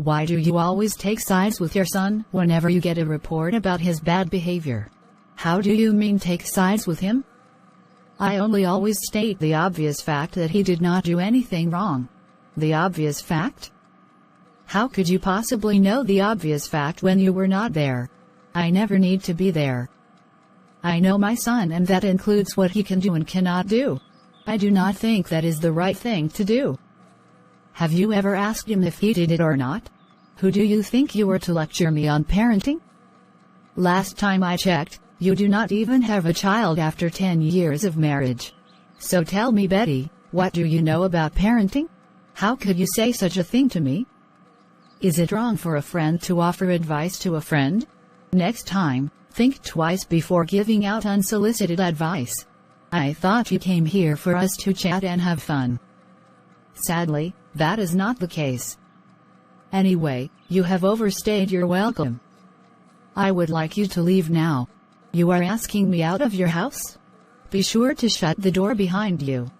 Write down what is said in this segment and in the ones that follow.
Why do you always take sides with your son whenever you get a report about his bad behavior? How do you mean take sides with him? I only always state the obvious fact that he did not do anything wrong. The obvious fact? How could you possibly know the obvious fact when you were not there? I never need to be there. I know my son, and that includes what he can do and cannot do. I do not think that is the right thing to do. Have you ever asked him if he did it or not? Who do you think you were to lecture me on parenting? Last time I checked, you do not even have a child after 10 years of marriage. So tell me, Betty, what do you know about parenting? How could you say such a thing to me? Is it wrong for a friend to offer advice to a friend? Next time, think twice before giving out unsolicited advice. I thought you came here for us to chat and have fun. Sadly, that is not the case. Anyway, you have overstayed your welcome. I would like you to leave now. You are asking me out of your house? Be sure to shut the door behind you.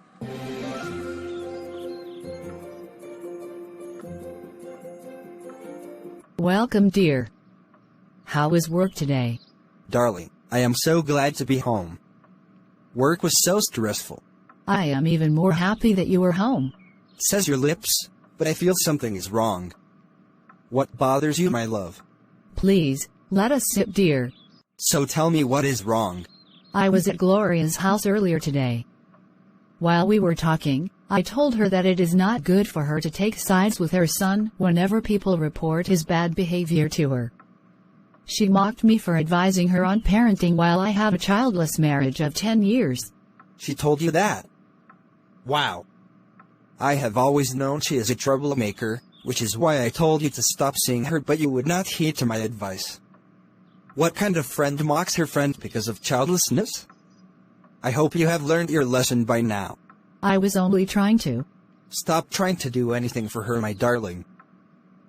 Welcome, dear. How was work today? Darling, I am so glad to be home. Work was so stressful. I am even more happy that you are home. Says your lips, but I feel something is wrong. What bothers you, my love? Please, let us sit, dear. So tell me what is wrong. I was at Gloria's house earlier today. While we were talking, I told her that it is not good for her to take sides with her son whenever people report his bad behavior to her. She mocked me for advising her on parenting while I have a childless marriage of 10 years. She told you that? Wow. I have always known she is a troublemaker, which is why I told you to stop seeing her, but you would not heed to my advice. What kind of friend mocks her friend because of childlessness? I hope you have learned your lesson by now. I was only trying to. Stop trying to do anything for her, my darling.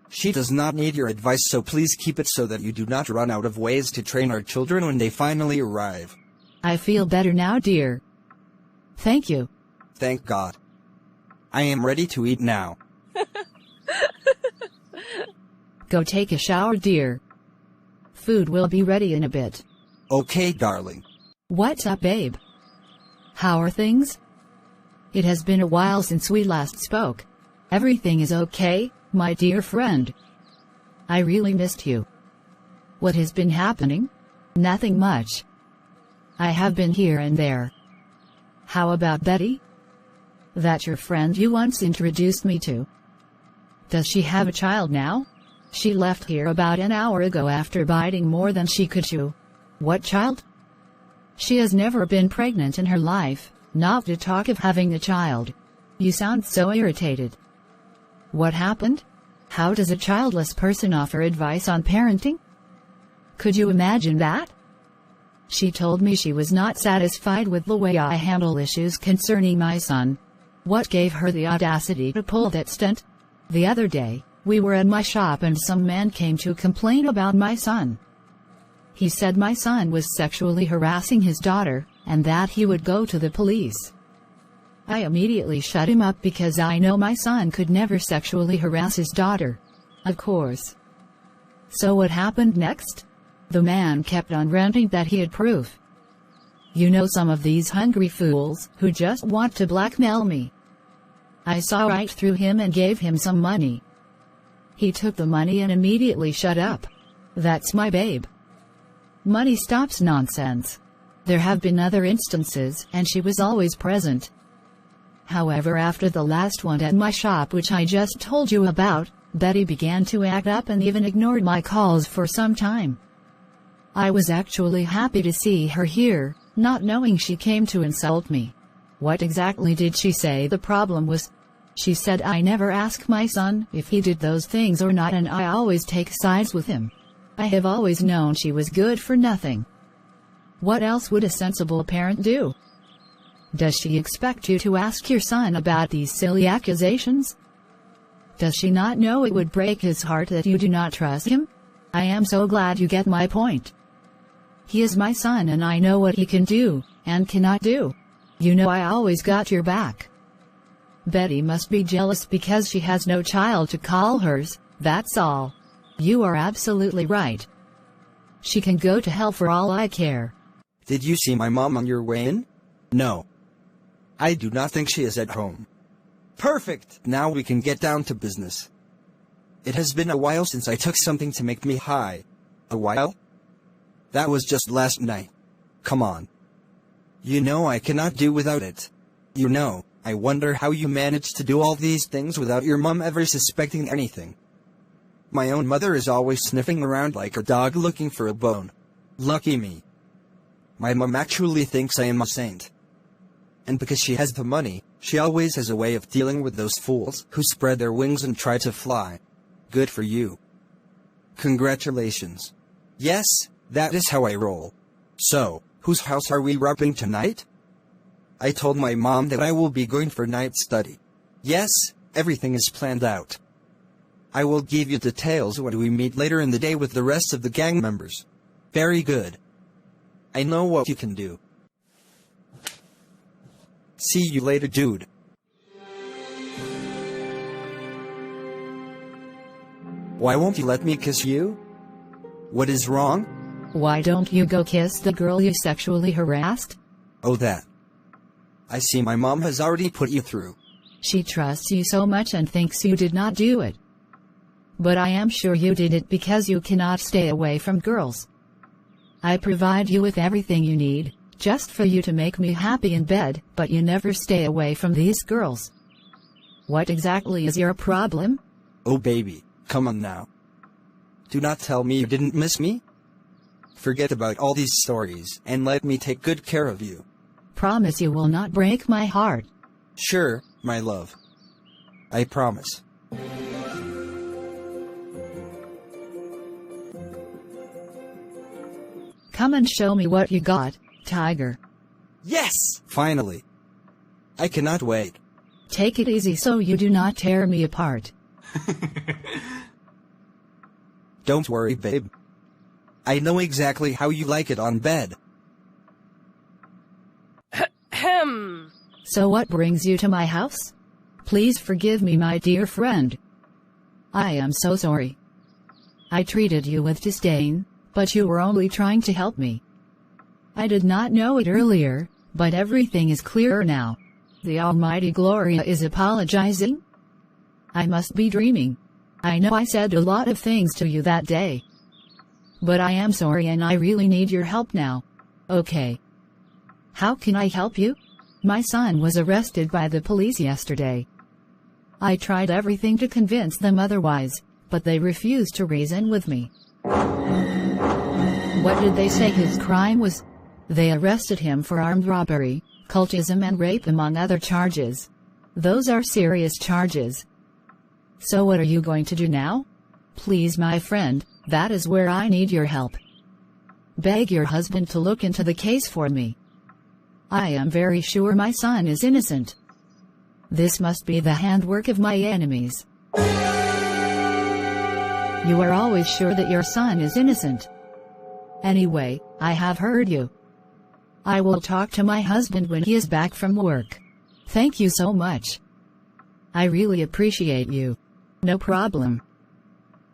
She does not need your advice, so please keep it so that you do not run out of ways to train our children when they finally arrive. I feel better now, dear. Thank you. Thank God. I am ready to eat now. Go take a shower, dear. Food will be ready in a bit. Okay, darling. What's up, babe? How are things? It has been a while since we last spoke. Everything is okay, my dear friend. I really missed you. What has been happening? Nothing much. I have been here and there. How about Betty? That your friend you once introduced me to. Does she have a child now? She left here about an hour ago after biting more than she could chew. What child? She has never been pregnant in her life, not to talk of having a child. You sound so irritated. What happened? How does a childless person offer advice on parenting? Could you imagine that? She told me she was not satisfied with the way I handle issues concerning my son. What gave her the audacity to pull that stunt? The other day, we were at my shop and some man came to complain about my son. He said my son was sexually harassing his daughter, and that he would go to the police. I immediately shut him up because I know my son could never sexually harass his daughter. Of course. So what happened next? The man kept on ranting that he had proof. You know, some of these hungry fools who just want to blackmail me. I saw right through him and gave him some money. He took the money and immediately shut up. That's my babe. Money stops nonsense. There have been other instances, and she was always present. However, after the last one at my shop, which I just told you about, Betty began to act up and even ignored my calls for some time. I was actually happy to see her here, not knowing she came to insult me. What exactly did she say the problem was? She said I never ask my son if he did those things or not, and I always take sides with him. I have always known she was good for nothing. What else would a sensible parent do? Does she expect you to ask your son about these silly accusations? Does she not know it would break his heart that you do not trust him? I am so glad you get my point. He is my son and I know what he can do, and cannot do. You know I always got your back. Betty must be jealous because she has no child to call hers, That's all. You are absolutely right. She can go to hell for all I care. Did you see my mom on your way in? No. I do not think she is at home. Perfect! Now we can get down to business. It has been a while since I took something to make me high. A while? That was just last night. Come on. You know I cannot do without it. You know, I wonder how you managed to do all these things without your mom ever suspecting anything. My own mother is always sniffing around like a dog looking for a bone. Lucky me. My mom actually thinks I am a saint. And because she has the money, she always has a way of dealing with those fools who spread their wings and try to fly. Good for you. Congratulations. Yes, that is how I roll. So, whose house are we robbing tonight? I told my mom that I will be going for night study. Yes, everything is planned out. I will give you details when we meet later in the day with the rest of the gang members. Very good. I know what you can do. See you later, dude. Why won't you let me kiss you? What is wrong? Why don't you go kiss the girl you sexually harassed? Oh, that. I see my mom has already put you through. She trusts you so much and thinks you did not do it. But I am sure you did it because you cannot stay away from girls. I provide you with everything you need, just for you to make me happy in bed, but you never stay away from these girls. What exactly is your problem? Oh baby, come on now. Do not tell me you didn't miss me. Forget about all these stories and let me take good care of you. Promise you will not break my heart. Sure, my love. I promise. Come and show me what you got, Tiger. Yes! Finally. I cannot wait. Take it easy so you do not tear me apart. Don't worry, babe. I know exactly how you like it on bed. So what brings you to my house? Please forgive me, my dear friend. I am so sorry. I treated you with disdain, but you were only trying to help me. I did not know it earlier, but everything is clearer now. The almighty Gloria is apologizing? I must be dreaming. I know I said a lot of things to you that day. But I am sorry and I really need your help now. Okay. How can I help you? My son was arrested by the police yesterday. I tried everything to convince them otherwise, but they refused to reason with me. What did they say his crime was? They arrested him for armed robbery, cultism and rape among other charges. Those are serious charges. So what are you going to do now? Please, my friend, that is where I need your help. Beg your husband to look into the case for me. I am very sure my son is innocent. This must be the handwork of my enemies. You are always sure that your son is innocent. Anyway, I have heard you. I will talk to my husband when he is back from work. Thank you so much. I really appreciate you. No problem.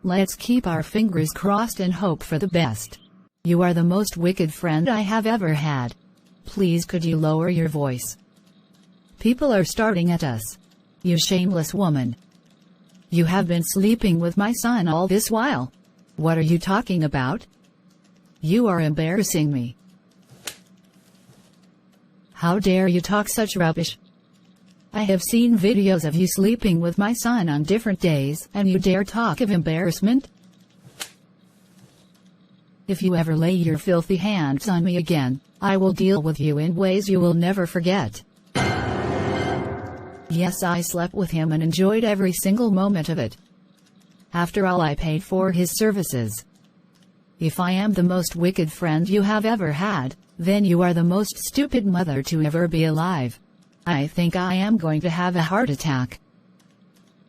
Let's keep our fingers crossed and hope for the best. You are the most wicked friend I have ever had. Please could you lower your voice? People are starting at us. You shameless woman. You have been sleeping with my son all this while. What are you talking about? You are embarrassing me. How dare you talk such rubbish? I have seen videos of you sleeping with my son on different days, and you dare talk of embarrassment? If you ever lay your filthy hands on me again, I will deal with you in ways you will never forget. Yes, I slept with him and enjoyed every single moment of it. After all, I paid for his services. If I am the most wicked friend you have ever had, then you are the most stupid mother to ever be alive. I think I am going to have a heart attack.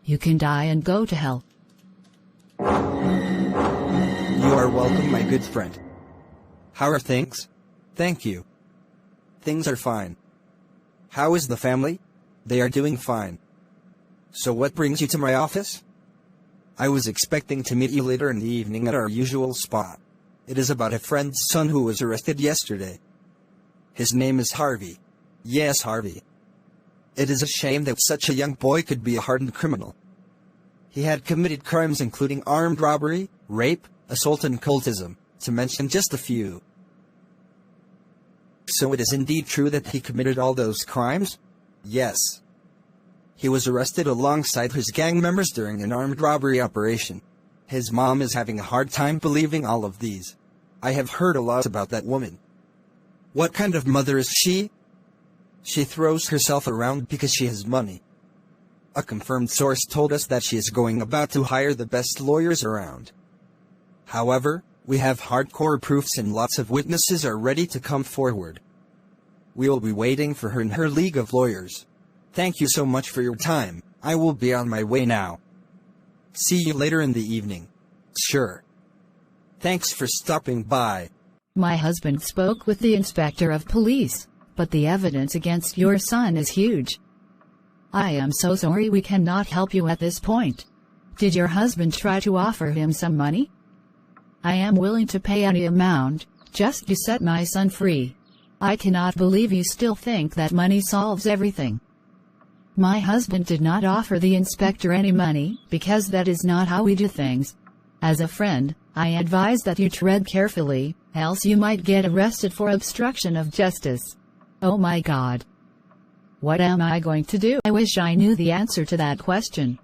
You can die and go to hell. You are welcome, my good friend. How are things? Thank you. Things are fine. How is the family? They are doing fine. So what brings you to my office? I was expecting to meet you later in the evening at our usual spot. It is about a friend's son who was arrested yesterday. His name is Harvey. Yes, Harvey. It is a shame that such a young boy could be a hardened criminal. He had committed crimes including armed robbery, rape, assault and cultism, to mention just a few. So it is indeed true that he committed all those crimes? Yes. He was arrested alongside his gang members during an armed robbery operation. His mom is having a hard time believing all of these. I have heard a lot about that woman. What kind of mother is she? She throws herself around because she has money. A confirmed source told us that she is going about to hire the best lawyers around. However, we have hardcore proofs and lots of witnesses are ready to come forward. We will be waiting for her in her league of lawyers. Thank you so much for your time. I will be on my way now. See you later in the evening. Sure. Thanks for stopping by. My husband spoke with the inspector of police, but the evidence against your son is huge. I am so sorry we cannot help you at this point. Did your husband try to offer him some money? I am willing to pay any amount, just to set my son free. I cannot believe you still think that money solves everything. My husband did not offer the inspector any money, because that is not how we do things. As a friend, I advise that you tread carefully, else you might get arrested for obstruction of justice. Oh my God. What am I going to do? I wish I knew the answer to that question.